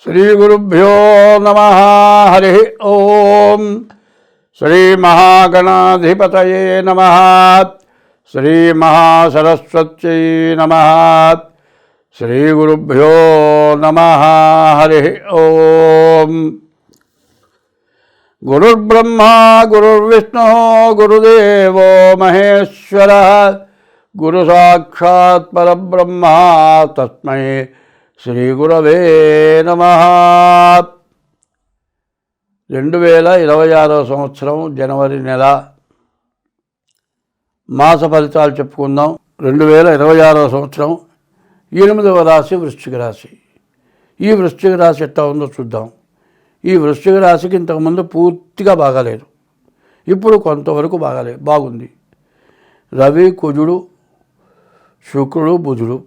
శ్రీగురుభ్యో నమః. హరి ఓం. శ్రీమహాగణాధిపతయే నమః. శ్రీమహాసరస్వత్యై నమః. శ్రీగురుభ్యో నమః. హరి ఓం. గురుర్బ్రహ్మా గురుర్విష్ణు గురుదేవో మహేశ్వరః. గురు సాక్షాత్ పరబ్రహ్మ తస్మై శ్రీ గురవే నమః. 2026 సంవత్సరం జనవరి నెల మాస ఫలితాలు చెప్పుకుందాం. 2026 సంవత్సరం 8వ రాశి వృశ్చిక రాశి. ఈ వృశ్చిక రాశి ఎట్లా ఉందో చూద్దాం. ఈ వృశ్చిక రాశికి ఇంతకుముందు పూర్తిగా బాగాలేదు, ఇప్పుడు కొంతవరకు బాగుంది. రవి, కుజుడు, శుక్రుడు, బుధుడు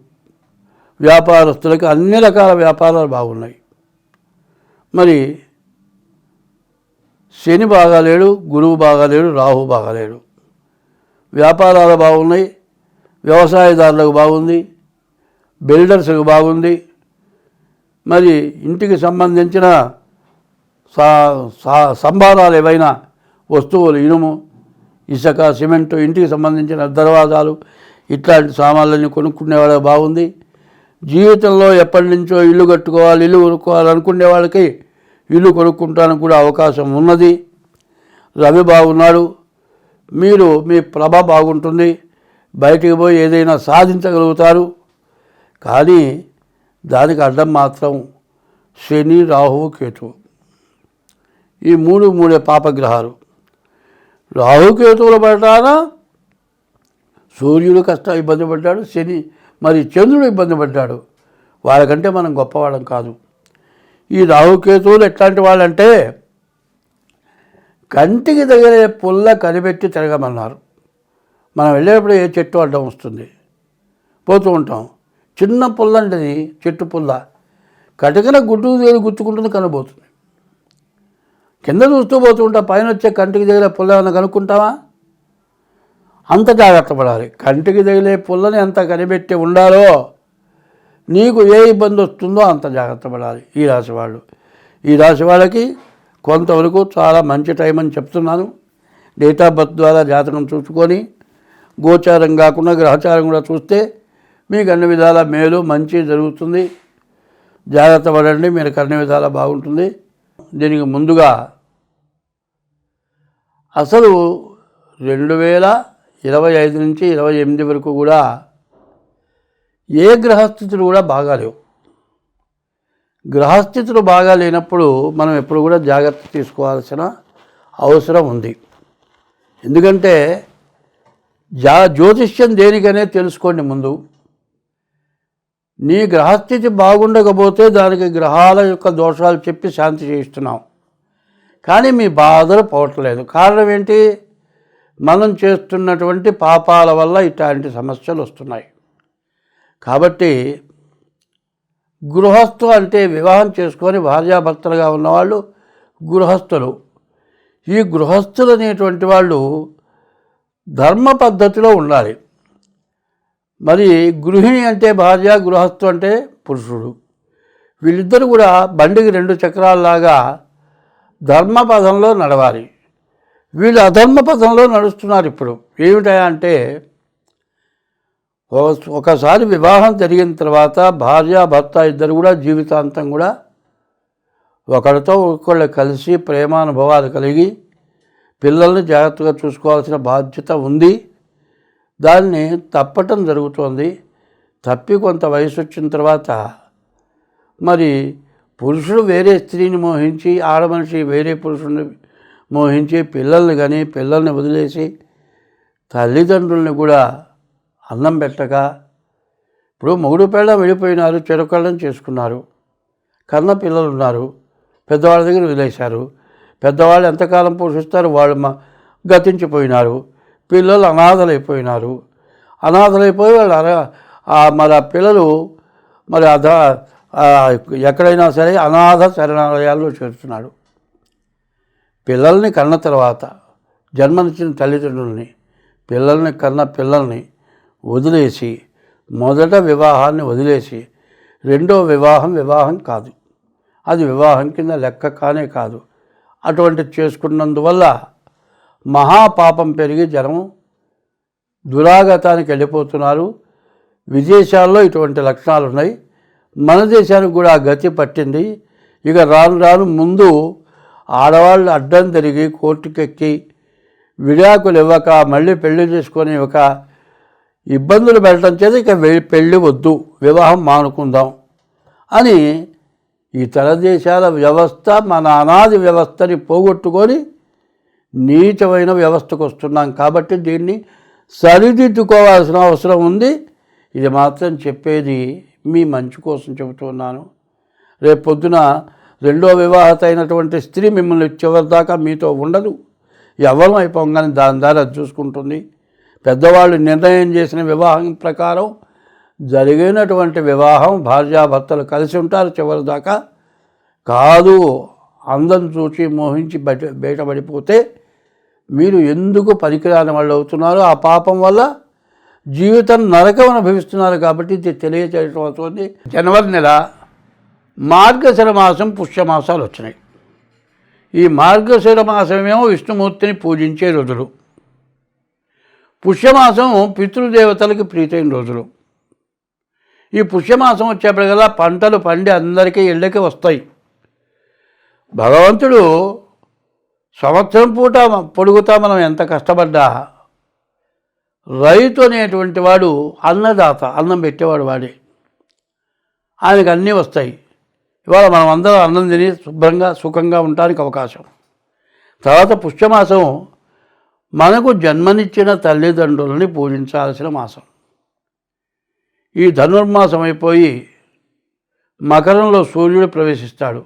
వ్యాపారస్తులకి అన్ని రకాల వ్యాపారాలు బాగున్నాయి. మరి శని బాగాలేడు, గురువు బాగాలేడు, రాహు బాగాలేడు. వ్యాపారాలు బాగున్నాయి, వ్యవసాయదారులకు బాగుంది, బిల్డర్స్కి బాగుంది. మరి ఇంటికి సంబంధించిన సంభారాలు ఏవైనా వస్తువులు, ఇనుము, ఇసుక, సిమెంటు, ఇంటికి సంబంధించిన దర్వాజాలు ఇట్లాంటి సామాన్లన్నీ కొనుక్కునే వాళ్ళకి బాగుంది. జీవితంలో ఎప్పటి నుంచో ఇల్లు కట్టుకోవాలి, ఇల్లు కొనుక్కోవాలనుకునే వాళ్ళకి ఇల్లు కొనుక్కుంటానికి కూడా అవకాశం ఉన్నది. రవి బాగున్నాడు, మీరు మీ ప్రభ బాగుంటుంది, బయటికి పోయి ఏదైనా సాధించగలుగుతారు. కానీ దానికి అడ్డం మాత్రం శని, రాహువు, కేతువు. ఈ మూడే పాపగ్రహాలు. రాహుకేతువుల పడటాన సూర్యుడు ఇబ్బంది పడ్డాడు, శని మరి చంద్రుడు ఇబ్బంది పడ్డాడు. వాళ్ళకంటే మనం గొప్పవాళ్ళం కాదు. ఈ రాహుకేతువులు ఎట్లాంటి వాళ్ళంటే కంటికి దగ్గర పుల్ల కనిపెట్టి తిరగమన్నారు. మనం వెళ్ళేటప్పుడు ఏ చెట్టు అడ్డం వస్తుంది, పోతూ ఉంటాం. చిన్న పుల్ల అంటే చెట్టు పుల్ల కటికన గుడ్డు దగ్గర గుచ్చుకుంటుంది, కనబోతుంది. కింద చూస్తూ పోతూ ఉంటాం, పైన వచ్చే కంటికి దగ్గర పుల్ల ఏమైనా కనుక్కుంటావా? అంత జాగ్రత్త పడాలి. కంటికి తగిలే పుల్లని ఎంత కనిపెట్టి ఉండాలో నీకు ఏ ఇబ్బంది వస్తుందో అంత జాగ్రత్త పడాలి. ఈ రాశి వాళ్ళు, ఈ రాశి వాళ్ళకి కొంతవరకు చాలా మంచి టైం అని చెప్తున్నాను. డేట్ ఆఫ్ బర్త్ ద్వారా జాతకం చూసుకొని గోచారం కాకుండా గ్రహచారం కూడా చూస్తే మీకు అన్ని విధాల మేలు మంచి జరుగుతుంది. జాగ్రత్త పడండి, మీరు అన్ని విధాలా బాగుంటుంది. దీనికి ముందుగా అసలు 2025 నుంచి 28 వరకు కూడా ఏ గ్రహస్థితులు కూడా బాగాలేవు. గ్రహస్థితులు బాగా లేనప్పుడు మనం ఎప్పుడు కూడా జాగ్రత్త తీసుకోవాల్సిన అవసరం ఉంది. ఎందుకంటే జ్యోతిష్యం దేనికనే తెలుసుకోండి. ముందు నీ గ్రహస్థితి బాగుండకపోతే దానికి గ్రహాల యొక్క దోషాలు చెప్పి శాంతి చేయిస్తున్నాం, కానీ మీ బాధలు పోవట్లేదు. కారణం ఏంటి? మనం చేస్తున్నటువంటి పాపాల వల్ల ఇట్లాంటి సమస్యలు వస్తున్నాయి. కాబట్టి గృహస్థు అంటే వివాహం చేసుకొని భార్యాభర్తలుగా ఉన్నవాళ్ళు గృహస్థులు. ఈ గృహస్థులు అనేటువంటి వాళ్ళు ధర్మ పద్ధతిలో ఉండాలి. మరి గృహిణి అంటే భార్య, గృహస్థు అంటే పురుషుడు. వీళ్ళిద్దరూ కూడా బండికి 2 చక్రాల్లాగా ధర్మపదంలో నడవాలి. వీళ్ళు అధర్మ పదంలో నడుస్తున్నారు. ఇప్పుడు ఏమిటా అంటే, ఒకసారి వివాహం జరిగిన తర్వాత భార్య భర్త ఇద్దరు కూడా జీవితాంతం కూడా ఒకరితో ఒకళ్ళు కలిసి ప్రేమానుభవాలు కలిగి పిల్లల్ని జాగ్రత్తగా చూసుకోవాల్సిన బాధ్యత ఉంది. దాన్ని తప్పటం జరుగుతోంది. తప్పి కొంత వయసు వచ్చిన తర్వాత మరి పురుషుడు వేరే స్త్రీని మోహించి, ఆడమనిషి వేరే పురుషుడిని మోహించి పిల్లల్ని వదిలేసి తల్లిదండ్రుల్ని కూడా అన్నం పెట్టక, ఇప్పుడు మొగుడు పెళ్ళం వెళ్ళిపోయినారు, చెరొకళ్ళని చేసుకున్నారు, కన్న పిల్లలు ఉన్నారు, పెద్దవాళ్ళ దగ్గర వదిలేశారు. పెద్దవాళ్ళు ఎంతకాలం పోషిస్తారు? వాళ్ళు గతించిపోయినారు. పిల్లలు అనాథలైపోయినారు. అనాథలైపోయి వాళ్ళు మరి ఆ పిల్లలు మరి ఎక్కడైనా సరే అనాథ శరణాలయాల్లో చేరుతున్నాడు. పిల్లల్ని కన్న తర్వాత జన్మనిచ్చిన తల్లిదండ్రుల్ని, పిల్లల్ని వదిలేసి మొదట వివాహాన్ని వదిలేసి రెండో వివాహం కాదు. అది వివాహం కింద లెక్క కానే కాదు. అటువంటిది చేసుకున్నందువల్ల మహాపాపం పెరిగి జనం దురాగతానికి వెళ్ళిపోతున్నారు. విదేశాల్లో ఇటువంటి లక్షణాలు ఉన్నాయి. మన దేశానికి కూడా ఆ గతి పట్టింది. ఇక రాను రాను ముందు ఆడవాళ్ళు అడ్డం తిరిగి కోర్టుకెక్కి విడాకులు ఇవ్వక మళ్ళీ పెళ్లి చేసుకొని ఇవ్వక ఇబ్బందులు పెట్టడం చేత ఇక పెళ్ళి వద్దు, వివాహం మానుకుందాం అని ఇతర దేశాల వ్యవస్థ మన అనాది వ్యవస్థని పోగొట్టుకొని నీచమైన వ్యవస్థకు వస్తున్నాం. కాబట్టి దీన్ని సరిదిద్దుకోవాల్సిన అవసరం ఉంది. ఇది మాత్రం చెప్పేది మీ మంచి కోసం చెబుతున్నాను. రేపు పొద్దున రెండో వివాహత అయినటువంటి స్త్రీ మిమ్మల్ని చివరిదాకా మీతో ఉండదు. ఎవరం అయిపోగానే దాని దారి అది చూసుకుంటుంది. పెద్దవాళ్ళు నిర్ణయం చేసిన వివాహం ప్రకారం జరిగినటువంటి వివాహం భార్యాభర్తలు కలిసి ఉంటారు చివరిదాకా. కాదు అందం చూసి మోహించి బయటపడిపోతే మీరు ఎందుకు పనికిరాని వాళ్ళు అవుతున్నారు. ఆ పాపం వల్ల జీవితం నరకం అనుభవిస్తున్నారు. కాబట్టి ఇది తెలియచేయడం అవుతుంది. జనవరి నెల మార్గశిర మాసం, పుష్యమాసాలు వచ్చినాయి. ఈ మార్గశిర మాసమేమో విష్ణుమూర్తిని పూజించే రోజులు, పుష్యమాసం పితృదేవతలకి ప్రీతైన రోజులు. ఈ పుష్యమాసం వచ్చేప్పటికల్లా పంటలు పండి అందరికీ ఇళ్ళకి వస్తాయి. భగవంతుడు సంవత్సరం పూట పొడుగుతా మనం ఎంత కష్టపడ్డా రైతు అనేటువంటి వాడు అన్నదాత, అన్నం పెట్టేవాడు వాడే. ఆయనకు అన్నీ వస్తాయి. ఇవాళ మనం అందరం అన్నం తిని శుభ్రంగా సుఖంగా ఉండడానికి అవకాశం. తర్వాత పుష్యమాసం మనకు జన్మనిచ్చిన తల్లిదండ్రులని పూజించాల్సిన మాసం. ఈ ధనుర్మాసం అయిపోయి మకరంలో సూర్యుడు ప్రవేశిస్తాడు.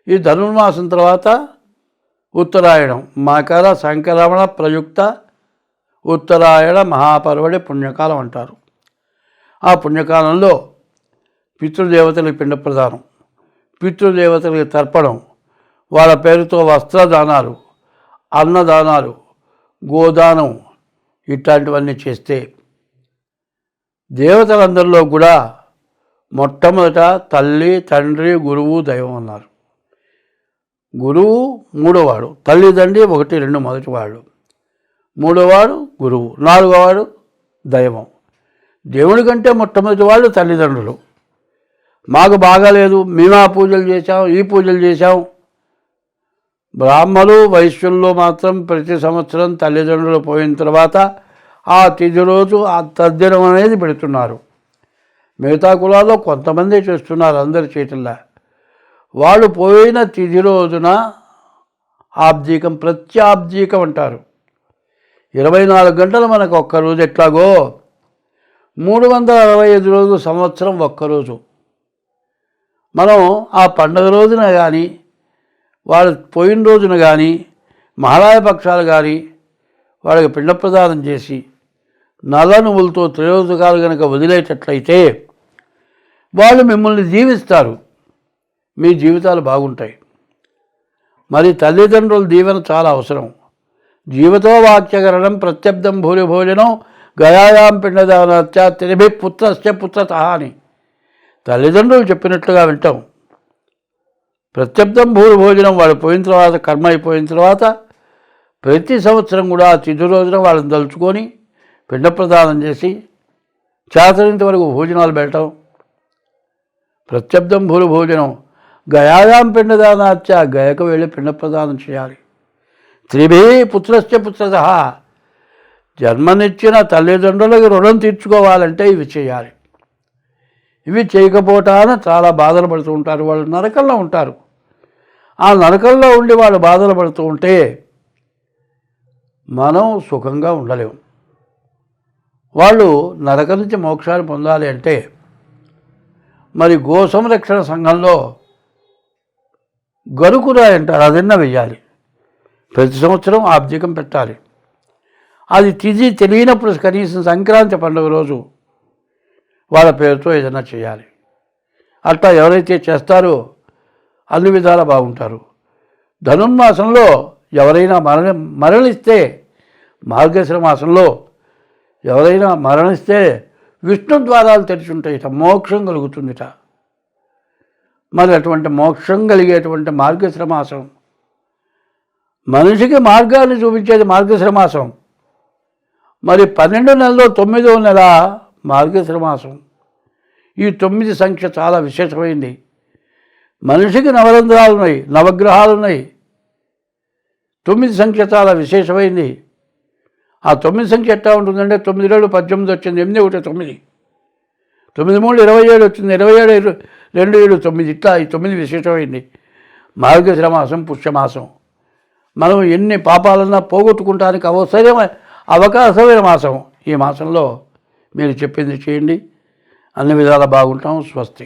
ఈ ధనుర్మాసం తర్వాత ఉత్తరాయణం, మకర సంక్రమణ ప్రయుక్త ఉత్తరాయణ మహాపర్వడి పుణ్యకాలం అంటారు. ఆ పుణ్యకాలంలో పితృదేవతలకు పిండ ప్రదానం, పితృదేవతలకు తర్పణం, వాళ్ళ పేరుతో వస్త్రదానాలు, అన్నదానాలు, గోదానం ఇట్లాంటివన్నీ చేస్తే దేవతలందరిలో కూడా మొట్టమొదట తల్లి, తండ్రి, గురువు, దైవం అన్నారు. గురువు మూడోవాడు, తల్లిదండ్రి 1, 2 మొదటివాడు, మూడోవాడు గురువు, నాలుగోవాడు దైవం. దేవుడి కంటే మొట్టమొదటి వాళ్ళు తల్లిదండ్రులు. మాకు బాగాలేదు, మేము ఆ పూజలు చేశాం, ఈ పూజలు చేశాం. బ్రాహ్మలు వైశ్యుల్లో మాత్రం ప్రతి సంవత్సరం తల్లిదండ్రులు పోయిన తర్వాత ఆ తిథి రోజు ఆ తద్దినం అనేది పెడుతున్నారు. మిగతా కులాల్లో కొంతమంది చేస్తున్నారు, అందరి చేతుల్లో. వాళ్ళు పోయిన తిథి రోజున ఆబ్దీకం, ప్రత్యాబ్దీకం అంటారు. 24 గంటలు మనకు ఒక్కరోజు ఎట్లాగో 365 రోజులు సంవత్సరం ఒక్కరోజు. మనం ఆ పండుగ రోజున కానీ వాళ్ళు పోయిన రోజున కానీ మహాలయ పక్షాలు కానీ వాళ్ళకి పిండ ప్రదానం చేసి నల్ల నువ్వులతో త్రయోదకాలు కనుక వదిలేటట్లయితే వాళ్ళు మిమ్మల్ని జీవిస్తారు, మీ జీవితాలు బాగుంటాయి. మరి తల్లిదండ్రుల దీవెన చాలా అవసరం. జీవితో వాక్యకరణం ప్రత్యబ్దం భూరి భోజనం గయాయాం పిండదానత్య తిరిభి పుత్రస్య పుత్రత అని తల్లిదండ్రులు చెప్పినట్లుగా వింటాం. ప్రత్యబ్దం భూరి భోజనం, వాళ్ళు పోయిన తర్వాత, కర్మ అయిపోయిన తర్వాత ప్రతి సంవత్సరం కూడా ఆ తిథి రోజున వాళ్ళని తలుచుకొని పిండ ప్రదానం చేసి చేతనంత వరకు భోజనాలు పెట్టడం. ప్రత్యబ్దం భూరి భోజనం గయాయాం పిండదానాత్య, గయకు వెళ్ళి పిండ ప్రదానం చేయాలి. త్రిభి పుత్రస్య పుత్రత, జన్మనిచ్చిన తల్లిదండ్రులకు రుణం తీర్చుకోవాలంటే ఇవి చేయాలి. ఇవి చేయకపోవటాన చాలా బాధలు పడుతూ ఉంటారు. వాళ్ళు నరకంలో ఉంటారు. ఆ నరకంలో ఉండి వాళ్ళు బాధలు పడుతూ ఉంటే మనం సుఖంగా ఉండలేము. వాళ్ళు నరకం నుంచి మోక్షాన్ని పొందాలి అంటే మరి గో సంరక్షణ సంఘంలో గరుకురాయి అంటారు, అదన్నా వెయ్యాలి. ప్రతి సంవత్సరం ఆబ్దికం పెట్టాలి. అది తిథి తెలియనప్పుడు కనీసం సంక్రాంతి పండుగ రోజు వాళ్ళ పేరుతో ఏదైనా చేయాలి. అట్లా ఎవరైతే చేస్తారో అన్ని విధాలా బాగుంటారు. ధనుర్మాసంలో ఎవరైనా మరణిస్తే, మార్గశిర మాసంలో ఎవరైనా మరణిస్తే విష్ణు ద్వారాలు తెరిచి ఉంటాయిట, మోక్షం కలుగుతుందిట. మరి అటువంటి మోక్షం కలిగేటువంటి మార్గశిర మాసం, మనిషికి మార్గాన్ని చూపించేది మార్గశిర మాసం. మరి 12 నెలల్లో 9వ నెల మార్గశిర మాసం. ఈ 9 సంఖ్య చాలా విశేషమైంది. మనిషికి నవరంధ్రాలు ఉన్నాయి, నవగ్రహాలు ఉన్నాయి. 9 సంఖ్య చాలా విశేషమైంది. ఆ 9 సంఖ్య ఎట్లా ఉంటుందంటే 9 2 18 వచ్చింది, 8 1 9, 9 3 27 వచ్చింది, 27 2 7 9. ఇట్లా ఈ 9 విశేషమైంది. మార్గశిర మాసం పుష్యమాసం. మనం ఎన్ని పాపాలన్నా పోగొట్టుకుంటానికి అవకాశమైన మాసం. ఈ మాసంలో మీరు చెప్పింది చేయండి, అన్ని విధాలా బాగుంటాం. స్వస్తి.